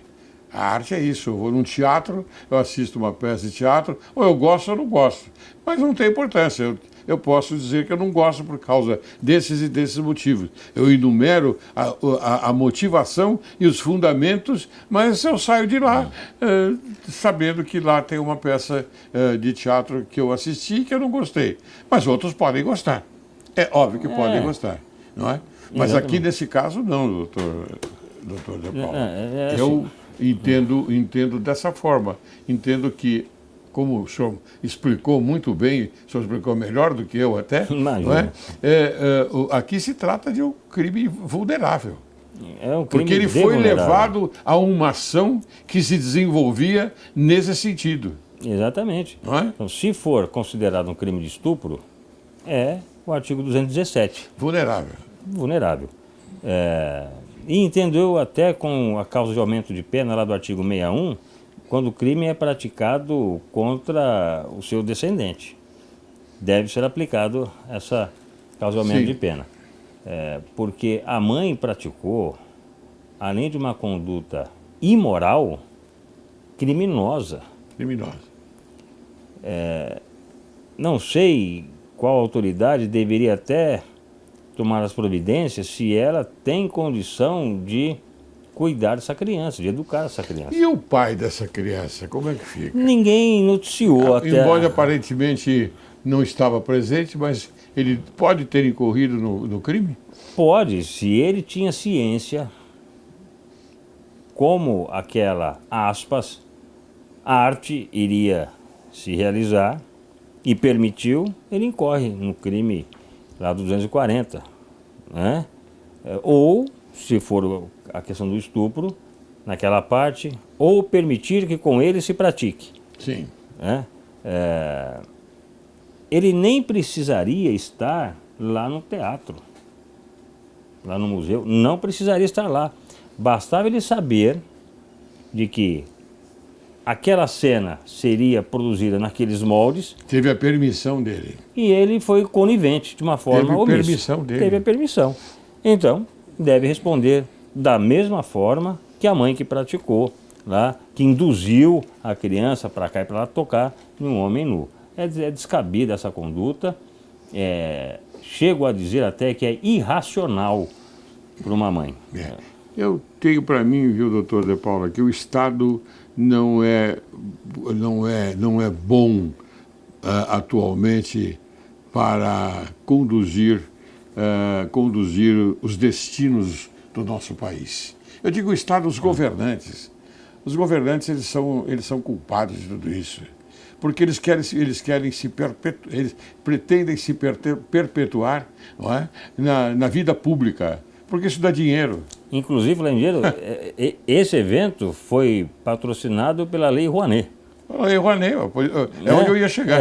S1: A arte é isso, eu vou num teatro, eu assisto uma peça de teatro, ou eu gosto ou não gosto. Mas não tem importância, eu posso dizer que eu não gosto por causa desses e desses motivos. Eu enumero a motivação e os fundamentos, mas eu saio de lá sabendo que lá tem uma peça de teatro que eu assisti e que eu não gostei. Mas outros podem gostar. É óbvio que podem gostar, não é? Mas aqui nesse caso não, doutor De Paula. Eu entendo dessa forma. Entendo que, como o senhor explicou muito bem, o senhor explicou melhor do que eu até, não é? Aqui se trata de um crime vulnerável.
S2: É um crime
S1: porque ele foi levado a uma ação que se desenvolvia nesse sentido.
S2: Exatamente.
S1: Não é?
S2: Então, se for considerado um crime de estupro, é o artigo 217.
S1: Vulnerável.
S2: Vulnerável. E entendo eu até com a causa de aumento de pena lá do artigo 61, quando o crime é praticado contra o seu descendente. Deve ser aplicado essa causa de aumento de pena. Porque a mãe praticou, além de uma conduta imoral, criminosa. Não sei qual autoridade deveria até tomar as providências se ela tem condição de cuidar dessa criança, de educar essa criança.
S1: E o pai dessa criança, como é que fica?
S2: Ninguém noticiou até...
S1: Embora aparentemente não estava presente, mas ele pode ter incorrido no crime?
S2: Pode, se ele tinha ciência como aquela, aspas, arte iria se realizar e permitiu, ele incorre no crime lá do 240, né? Ou, se for a questão do estupro, naquela parte, ou permitir que com ele se pratique.
S1: Sim.
S2: Né? Ele nem precisaria estar lá no teatro, lá no museu, não precisaria estar lá. Bastava ele saber de que aquela cena seria produzida naqueles moldes.
S1: Teve a permissão dele.
S2: E ele foi conivente de uma forma omissa.
S1: Teve permissão dele.
S2: Teve a permissão. Então, deve responder da mesma forma que a mãe que praticou lá, que induziu a criança para cá e para lá tocar em um homem nu. É descabida essa conduta. Chego a dizer até que é irracional para uma mãe.
S1: Eu tenho para mim, viu, doutor De Paula, que o Estado não é bom atualmente para conduzir os destinos do nosso país. Eu digo o Estado, os governantes. Os governantes eles são culpados de tudo isso, porque eles pretendem se perpetuar, não é? na vida pública, porque isso dá dinheiro.
S2: Inclusive, Langeiro, esse evento foi patrocinado pela Lei Rouanet.
S1: A Lei Rouanet, onde eu ia chegar.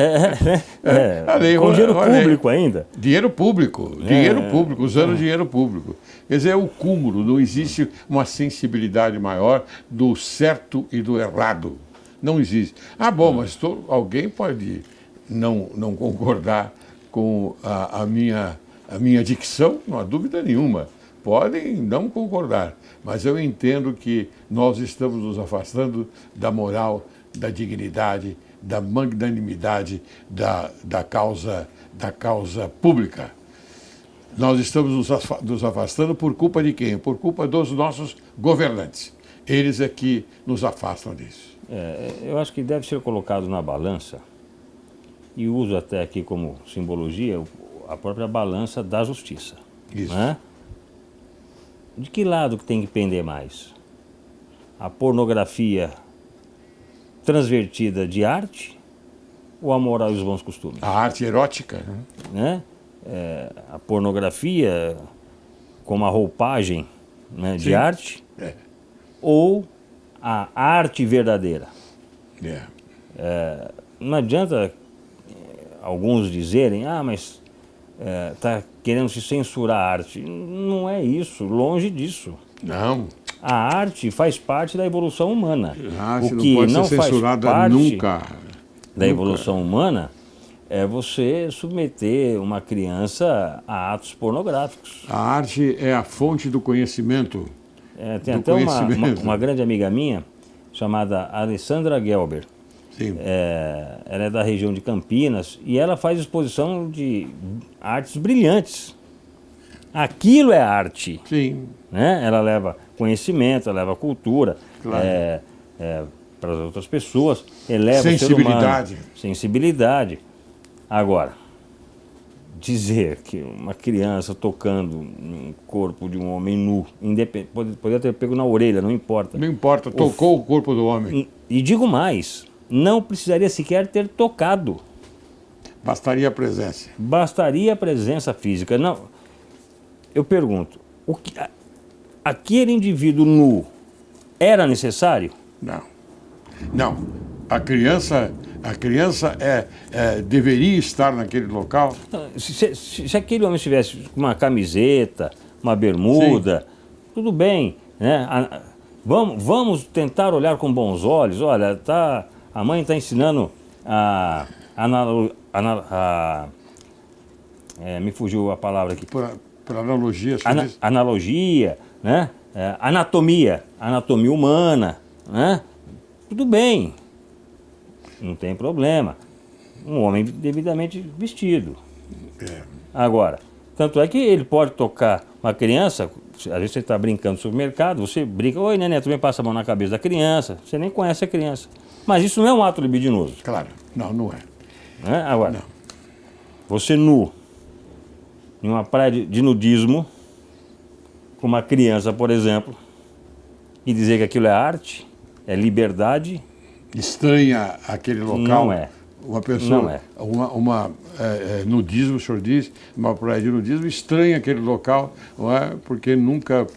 S2: A lei com dinheiro público ainda.
S1: Dinheiro público, usando dinheiro público. Quer dizer, é o cúmulo, não existe uma sensibilidade maior do certo e do errado. Não existe. Mas alguém pode não concordar com a minha dicção, não há dúvida nenhuma. podem não concordar, mas eu entendo que nós estamos nos afastando da moral, da dignidade, da magnanimidade da causa pública. Nós estamos nos afastando por culpa de quem? Por culpa dos nossos governantes. Eles é que nos afastam disso.
S2: Eu acho que deve ser colocado na balança, e uso até aqui como simbologia a própria balança da justiça.
S1: Isso.
S2: Né? De que lado que tem que pender mais? A pornografia transvertida de arte ou a moral e os bons costumes?
S1: A arte erótica,
S2: Né? A pornografia como a roupagem, né, de arte, ou a arte verdadeira? Não adianta alguns dizerem, mas está querendo se censurar a arte. Não é isso, longe disso.
S1: Não.
S2: A arte faz parte da evolução humana.
S1: A arte
S2: O que
S1: não pode
S2: não
S1: ser
S2: faz
S1: censurada
S2: parte
S1: nunca.
S2: da evolução humana é você submeter uma criança a atos pornográficos.
S1: A arte é a fonte do conhecimento.
S2: Tem
S1: do
S2: até
S1: conhecimento.
S2: uma grande amiga minha, chamada Alessandra Gelber.
S1: Sim.
S2: Ela é da região de Campinas e ela faz exposição de artes brilhantes. Aquilo é arte.
S1: Sim.
S2: Né? Ela leva conhecimento, ela leva cultura,
S1: Claro.
S2: para as outras pessoas, eleva o ser humano. Sensibilidade. Agora, dizer que uma criança tocando no corpo de um homem nu, poderia ter pego na orelha, não importa.
S1: Não importa, tocou o corpo do homem.
S2: E digo mais, não precisaria sequer ter tocado.
S1: Bastaria a presença.
S2: Bastaria a presença física. Não, eu pergunto, aquele indivíduo nu era necessário?
S1: Não. Não. A criança deveria estar naquele local.
S2: Se aquele homem estivesse com uma camiseta, uma bermuda, tudo bem, né? Vamos tentar olhar com bons olhos. Olha, a mãe está ensinando me fugiu a palavra aqui.
S1: Por analogia,
S2: Analogia, né? Anatomia humana, né? Tudo bem, não tem problema. Um homem devidamente vestido. Agora, tanto é que ele pode tocar uma criança, às vezes você está brincando no supermercado, você brinca, oi neném, tu me passa a mão na cabeça da criança, você nem conhece a criança. Mas isso não é um ato libidinoso.
S1: Claro, não é.
S2: Né? Agora,
S1: Não.
S2: você nu, em uma praia de nudismo, com uma criança, por exemplo, e dizer que aquilo é arte, é liberdade.
S1: Estranha aquele local.
S2: Não é.
S1: Uma pessoa,
S2: Não é.
S1: Nudismo, o senhor diz, uma praia de nudismo, estranha aquele local, não é? Porque nunca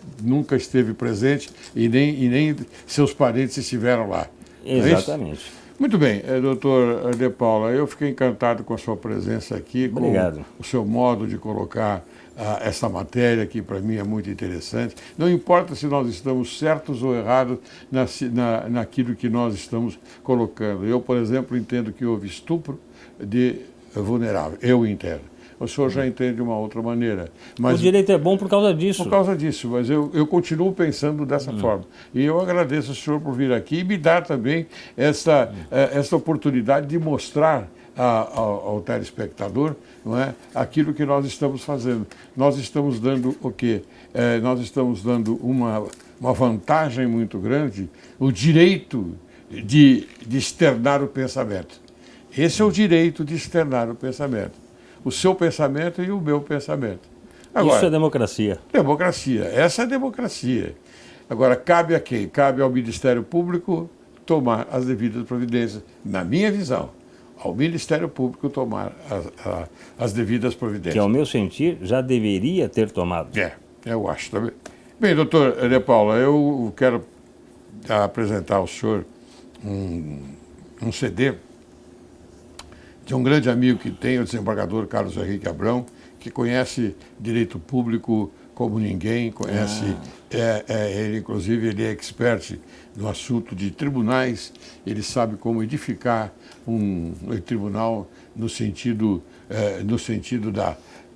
S1: esteve presente e nem seus parentes estiveram lá.
S2: Exatamente.
S1: Muito bem, doutor De Paula, eu fiquei encantado com a sua presença aqui,
S2: Obrigado.
S1: com o seu modo de colocar essa matéria, que para mim é muito interessante. Não importa se nós estamos certos ou errados naquilo que nós estamos colocando. Eu, por exemplo, entendo que houve estupro de vulnerável. Eu entendo. O senhor já entende de uma outra maneira. Mas,
S2: o direito é bom por causa disso.
S1: por causa disso, mas eu continuo pensando dessa forma. E eu agradeço ao senhor por vir aqui e me dar também essa oportunidade de mostrar ao telespectador, não é, aquilo que nós estamos fazendo. Nós estamos dando o quê? Nós estamos dando uma vantagem muito grande, o direito de externar o pensamento. Esse é o direito de externar o pensamento. O seu pensamento e o meu pensamento. Agora,
S2: isso é democracia.
S1: Democracia. Essa é a democracia. Agora, cabe a quem? Cabe ao Ministério Público tomar as devidas providências, na minha visão. Ao Ministério Público tomar as devidas providências.
S2: Que, ao meu sentir, já deveria ter tomado.
S1: Eu acho também. Bem, doutor De Paula, eu quero apresentar ao senhor um CD de um grande amigo que tem, o desembargador Carlos Henrique Abrão, que conhece direito público como ninguém, conhece, ele inclusive ele é expert no assunto de tribunais, ele sabe como edificar um tribunal no sentido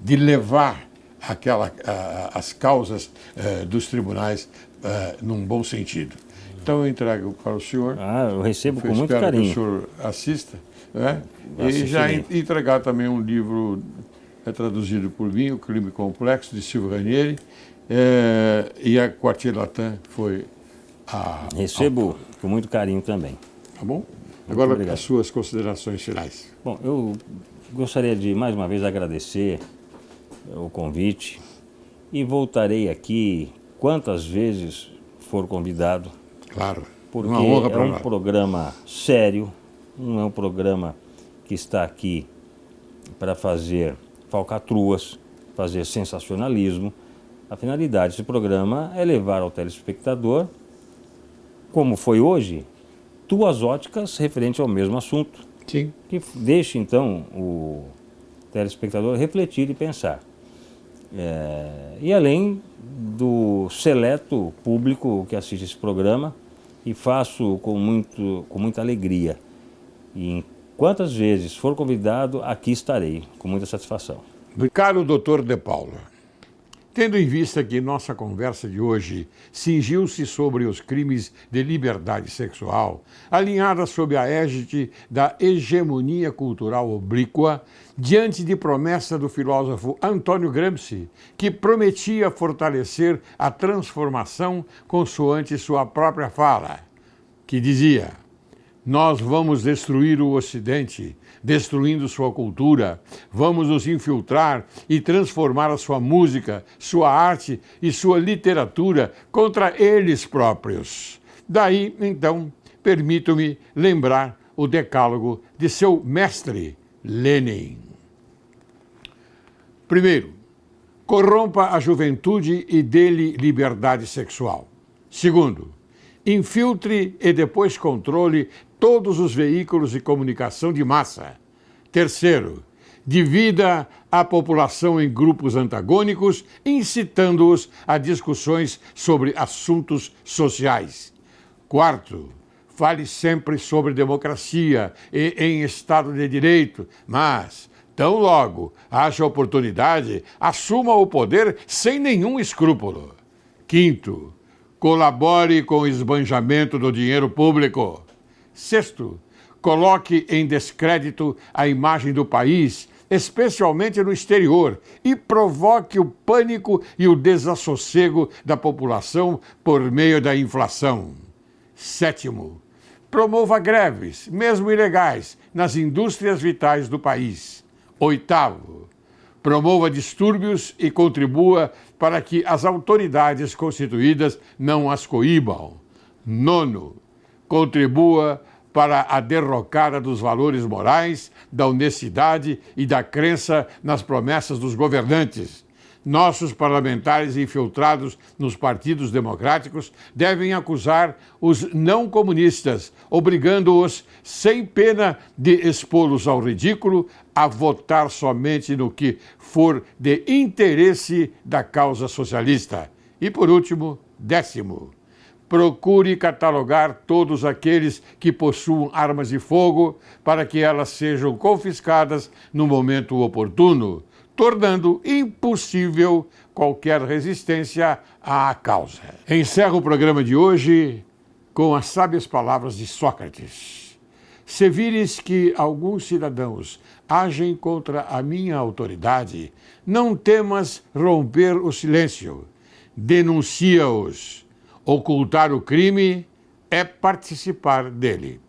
S1: de levar as causas dos tribunais num bom sentido. Então eu entrego para o senhor.
S2: Eu recebo com muito carinho.
S1: Espero que o senhor assista, né? E já entregar também um livro traduzido por mim, O Crime Complexo, de Silvio Ranieri, e a Quartier Latin foi
S2: Recebo com muito carinho também.
S1: Tá bom?
S2: Muito
S1: Agora,
S2: obrigado.
S1: as suas considerações finais.
S2: Bom, eu gostaria de mais uma vez agradecer o convite e voltarei aqui quantas vezes for convidado.
S1: Claro,
S2: Porque
S1: uma honra
S2: é
S1: para
S2: um
S1: nós.
S2: programa sério, não é um programa que está aqui para fazer falcatruas, fazer sensacionalismo. A finalidade desse programa é levar ao telespectador, como foi hoje, duas óticas referentes ao mesmo assunto,
S1: Sim.
S2: que deixe então o telespectador refletir e pensar. E além do seleto público que assiste esse programa, e faço com muita alegria. E quantas vezes for convidado, aqui estarei, com muita satisfação.
S1: Caro Dr. De Paula, tendo em vista que nossa conversa de hoje cingiu-se sobre os crimes de liberdade sexual, alinhada sob a égide da hegemonia cultural oblíqua, diante de promessa do filósofo Antônio Gramsci, que prometia fortalecer a transformação consoante sua própria fala, que dizia: nós vamos destruir o Ocidente, destruindo sua cultura, vamos nos infiltrar e transformar a sua música, sua arte e sua literatura contra eles próprios. Daí, então, permito-me lembrar o decálogo de seu mestre, Lenin. Primeiro, corrompa a juventude e dê-lhe liberdade sexual. Segundo, infiltre e depois controle todos os veículos de comunicação de massa. Terceiro, divida a população em grupos antagônicos, incitando-os a discussões sobre assuntos sociais. Quarto, fale sempre sobre democracia e em Estado de Direito, mas, tão logo haja oportunidade, assuma o poder sem nenhum escrúpulo. Quinto, colabore com o esbanjamento do dinheiro público. Sexto, coloque em descrédito a imagem do país, especialmente no exterior, e provoque o pânico e o desassossego da população por meio da inflação. Sétimo, promova greves, mesmo ilegais, nas indústrias vitais do país. Oitavo, promova distúrbios e contribua para que as autoridades constituídas não as coíbam. Nono, contribua para a derrocada dos valores morais, da honestidade e da crença nas promessas dos governantes. Nossos parlamentares infiltrados nos partidos democráticos devem acusar os não comunistas, obrigando-os, sem pena de expô-los ao ridículo, a votar somente no que for de interesse da causa socialista. E, por último, décimo, procure catalogar todos aqueles que possuam armas de fogo para que elas sejam confiscadas no momento oportuno, tornando impossível qualquer resistência à causa. Encerro o programa de hoje com as sábias palavras de Sócrates. Se vires que alguns cidadãos agem contra a minha autoridade, não temas romper o silêncio. Denuncia-os. Ocultar o crime é participar dele.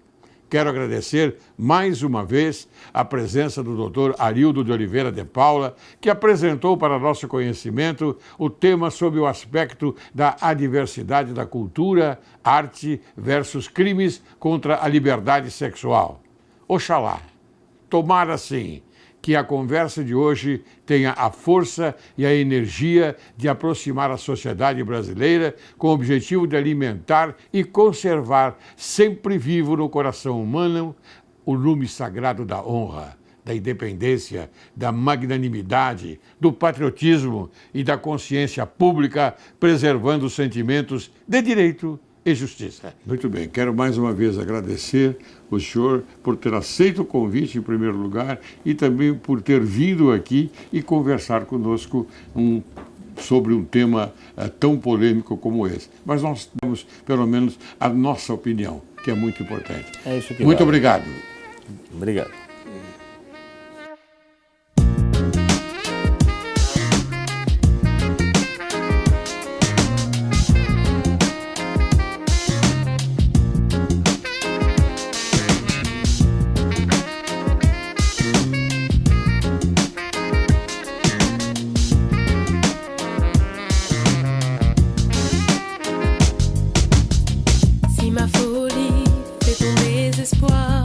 S1: Quero agradecer mais uma vez a presença do Dr. Arildo de Oliveira de Paula, que apresentou para nosso conhecimento o tema sob o aspecto da adversidade da cultura, arte versus crimes contra a liberdade sexual. Oxalá, tomara sim, que a conversa de hoje tenha a força e a energia de aproximar a sociedade brasileira com o objetivo de alimentar e conservar sempre vivo no coração humano o lume sagrado da honra, da independência, da magnanimidade, do patriotismo e da consciência pública, preservando os sentimentos de direito e justiça.
S5: Muito bem, quero mais uma vez agradecer o senhor por ter aceito o convite em primeiro lugar e também por ter vindo aqui e conversar conosco sobre um tema tão polêmico como esse. Mas nós temos, pelo menos, a nossa opinião, que é muito importante.
S2: É isso que
S5: Muito
S2: vale.
S5: obrigado.
S2: Obrigado.
S6: Si ma folie fait ton désespoir,